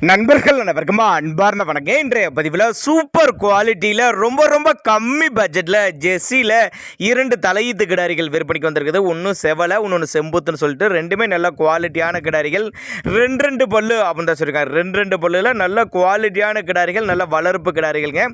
நண்பர்கள் அனைவருக்கும் அன்பார்ந்த வணக்கம். இன்றைய பதிவில் சூப்பர் குவாலிட்டியில் ரொம்ப கம்மி பட்ஜெட்டில் ஜெர்சியில் 2 தலையீத்து கிடாரிகள் விற்பனைக்கு வந்திருக்குது. ஒன்று செவலை, இன்னொன்று செம்புத்துன்னு சொல்லிட்டு ரெண்டுமே நல்ல குவாலிட்டியான கிடாரிகள். ரெண்டு பல்லு அப்படின்னு தான் சொல்லியிருக்காங்க. ரெண்டு பல்லில் நல்ல குவாலிட்டியான கிடாரிகள், நல்ல வளர்ப்பு கிடாரிகள்ங்க.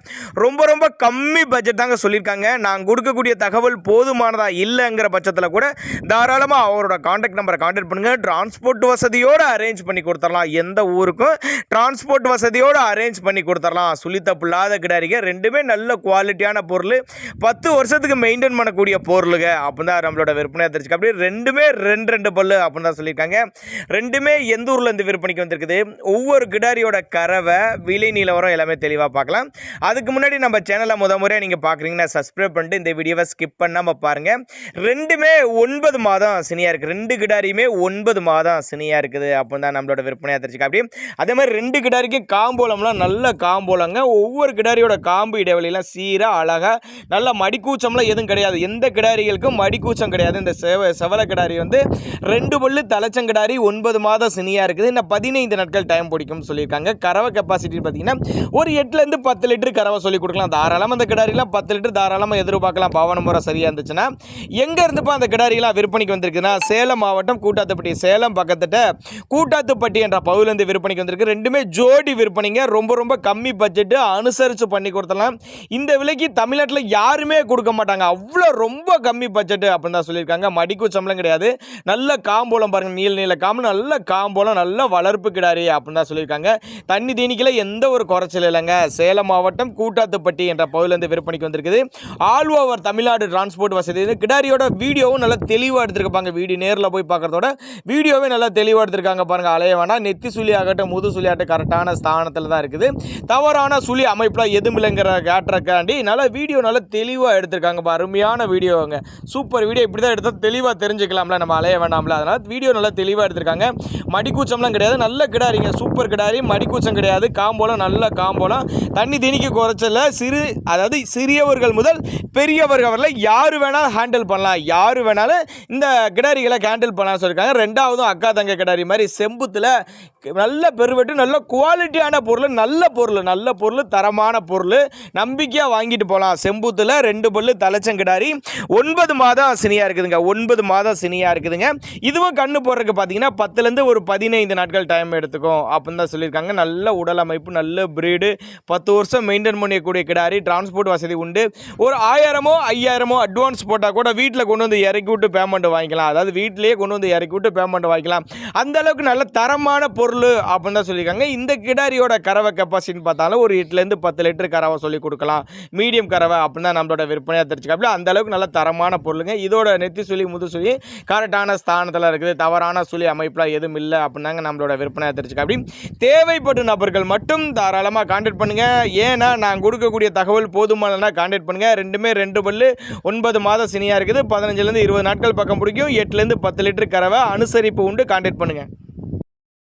ரொம்ப கம்மி பட்ஜெட் தாங்க சொல்லியிருக்காங்க. நான் கொடுக்கக்கூடிய தகவல் போதுமானதா இல்லைங்கிற பட்சத்தில் கூட தாராளமாக அவரோட கான்டாக்ட் நம்பரை கான்டாக்ட் பண்ணுங்கள். டிரான்ஸ்போர்ட் வசதியோடு அரேஞ்ச் பண்ணி கொடுத்துடலாம். எந்த ஊருக்கும் டிரான்ஸ்போர்ட் வசதியோடு அரேஞ்ச் பண்ணி கொடுத்துடலாம். சுழித்தப்பில்லாத கிடாரிங்க, ரெண்டுமே நல்ல குவாலிட்டியான பொருள், 10 வருஷத்துக்கு மெயின்டைன் பண்ணக்கூடிய பொருளுங்க அப்படின்னு தான் நம்மளோட விற்பனையாக தெரிஞ்சுக்க. அப்படி ரெண்டுமே ரெண்டு பல்லு அப்படின்னு தான் சொல்லியிருக்காங்க. ரெண்டுமே எந்த ஊர்லேருந்து விற்பனைக்கு வந்திருக்குது, ஒவ்வொரு கிடாரியோட கறவை, விலை நிலவரம் எல்லாமே தெளிவாக பார்க்கலாம். அதுக்கு முன்னாடி நம்ம சேனலை முறையாக நீங்கள் பார்க்குறீங்கன்னா சப்ஸ்கிரைப் பண்ணிட்டு இந்த வீடியோவை ஸ்கிப் பண்ணாமல் பாருங்கள். ரெண்டுமே 9 மாதம் சினியாக இருக்குது. 2 கிடாரியுமே 9 மாதம் சினியாக இருக்குது அப்படின்னு தான் நம்மளோட விற்பனையாக தெரிஞ்சுக்க. அப்படி அதே மாதிரி 2 கிடாரிக்கு காம்போலம்லாம் நல்ல காம்போலங்க. ஒவ்வொரு கிடாரியோட காம்பு இடைவெளியெல்லாம் சீராக அழகாக நல்ல மடிக்கூச்சம்லாம் எதுவும் கிடையாது. எந்த கிடாரிகளுக்கும் மடிக்கூச்சம் கிடையாது. இந்த செவலை கிடாரி வந்து 2 பல்லு தலைச்சங்கிடாரி, 9 மாதம் சினியாக இருக்குது. இன்னும் 15 நாட்கள் டைம் பிடிக்கும்னு சொல்லியிருக்காங்க. கறவை கெப்பாசிட்டி பார்த்தீங்கன்னா ஒரு 8லேருந்து 10 லிட்டர் கறவை சொல்லி கொடுக்கலாம். தாராளமாக அந்த கிடாரிலாம் 10 லிட்டர் தாராளமாக எதிர்பார்க்கலாம். பவன முறை சரியாக இருந்துச்சுன்னா. எங்கே இருந்துப்பா அந்த கிடாரிலாம் விற்பனைக்கு வந்திருக்குன்னா, சேலம் மாவட்டம் கூட்டாத்துப்பட்டி, சேலம் பக்கத்துட்ட கூட்டாத்துப்பட்டி என்ற பகுதியிலேருந்து விற்பனைக்கு வந்திருக்கு. ரெண்டுமே ஜோடி விற்பனைங்க. ரொம்ப கம்மி பட்ஜெட்டு, அனுசரித்து பண்ணி கொடுத்தலாம். இந்த விலைக்கு தமிழ்நாட்டில் யாருமே கொடுக்க மாட்டாங்க. அவ்வளோ ரொம்ப கம்மி பட்ஜெட்டு அப்படின்னு தான் சொல்லியிருக்காங்க. மடிக்கூச்சம்லாம் கிடையாது. நல்ல காம்போலம் பாருங்கள், நீல காம்பு, நல்ல காம்போலம், நல்ல வளர்ப்பு கிடாரி அப்படின்னு தான் சொல்லியிருக்காங்க. தண்ணி தீனிக்கில் எந்த ஒரு குறைச்சல் இல்லைங்க. சேலம் மாவட்டம் கூட்டாத்துப்பட்டி என்ற பகுதியிலேருந்து விற்பனைக்கு வந்திருக்குது. ஆல் ஓவர் தமிழ்நாடு டிரான்ஸ்போர்ட் வசதி. கிடாரியோட வீடியோவும் நல்லா தெளிவாக எடுத்துருப்பாங்க. வீடியோ நேரில் போய் பார்க்குறதோட வீடியோவே நல்லா தெளிவாக எடுத்திருக்காங்க பாருங்கள். அலைய வேணாம். நெத்தி சுழி ஆகட்டும், முது சுழி ஆகட்டும் கரெக்டான ஸ்தானத்தில் தான் இருக்குது. தவறான சுழி அமைப்பில் எதுவும் இல்லைங்கிற கேட்டுறக்காண்டி நல்லா வீடியோ நல்லா தெளிவாக எடுத்திருக்காங்க. அருமையான வீடியோங்க, சூப்பர் வீடியோ. இப்படி தான் எடுத்தால் தெளிவாக தெரிஞ்சுக்கலாம்ல, நம்ம அலைய வேணாம்ல. அதனால் வீடியோ நல்லா தெளிவாக எடுத்திருக்காங்க. மடிக்கூச்சம்லாம் கிடையாது. நல்ல கிடாரிங்க, சூப்பர் கிடாரி. மடிக்கூச்சம் கிடையாது. காம்போலம் நல்ல காம்போலம். தண்ணி திணிக்க குறைச்சல. அதாவது சிறியவர்கள் முதல் பெரியவர்கள் வரல யார் வேணாலும் ஹேண்டில் பண்ணலாம். யார் வேணாலும் இந்த கிடாரிகளை ஹேண்டில் பண்ணலாம் சொல்லியிருக்காங்க. ரெண்டாவதும் அக்கா தங்க கிடாரி மாதிரி செம்புத்தில் நல்ல பெருவெட்டு, நல்ல குவாலிட்டியான பொருள், நல்ல பொருள், தரமான பொருள், நம்பிக்கையாக வாங்கிட்டு போகலாம். செம்பூத்தில் 2 பல்லு தலைச்சங்கிடாரி, 9 மாதம் சினியாக இருக்குதுங்க. 9 மாதம் சினியாக இருக்குதுங்க. இதுவும் கண்ணு போடுறதுக்கு பார்த்தீங்கன்னா 10லேருந்து ஒரு 15 நாட்கள் டைம் எடுத்துக்கும் அப்படின்னு தான் சொல்லியிருக்காங்க. நல்ல உடல் அமைப்பு, நல்ல பிரீடு, 10 வருஷம் மெயின்டைன் பண்ணக்கூடிய கிடாரி. டிரான்ஸ்போர்ட் வசதி உண்டு. ஒரு 1000மோ 5000மோ அட்வான்ஸ் போட்டால் கூட வீட்டில் கொண்டு வந்து இறக்கி விட்டு பேமெண்ட் வாங்கிக்கலாம். அதாவது வீட்டிலேயே கொண்டு வந்து இறக்கி விட்டு பேமெண்ட் வாங்கிக்கலாம். அந்த அளவுக்கு நல்ல தரமான பொருள் அப்படின்னு தான் சொல்லியிருக்காங்க. இந்த கிடாரியோட கறவை கெப்பாசிட்டி பார்த்தாலும் ஒரு 8லேருந்து 10 லிட்டர் கறவை சொல்லி கொடுக்கலாம். மீடியம் கறவை அப்படின்னு தான் நம்மளோட விற்பனையாக தெரிஞ்சுக்காப்புல. அந்த அளவுக்கு நல்ல தரமான பொருளுங்க. இதோட நெத்தி சுழி முது சுழி கரெக்டான ஸ்தானத்தில் இருக்குது. தவறான சுழி அமைப்பில் எதுவும் இல்லை அப்படின்னாங்க நம்மளோட விற்பனையாக தெரிஞ்சுக்காப்படி. தேவைப்படும் நபர்கள் மட்டும் தாராளமாக கான்டாக்ட் பண்ணுங்கள். ஏன்னா நான் கொடுக்கக்கூடிய தகவல் போதுமானதுனா கான்டாக்ட் பண்ணுங்கள். ரெண்டுமே 2 பல்லு, 9 மாதம் சினியாக இருக்குது. 15லேருந்து 20 நாட்கள் பக்கம் பிடிக்கும். 8லேருந்து 10 லிட்டர் கறவை, அனுசரிப்பு உண்டு. கான்டாக்ட் பண்ணுங்கள்.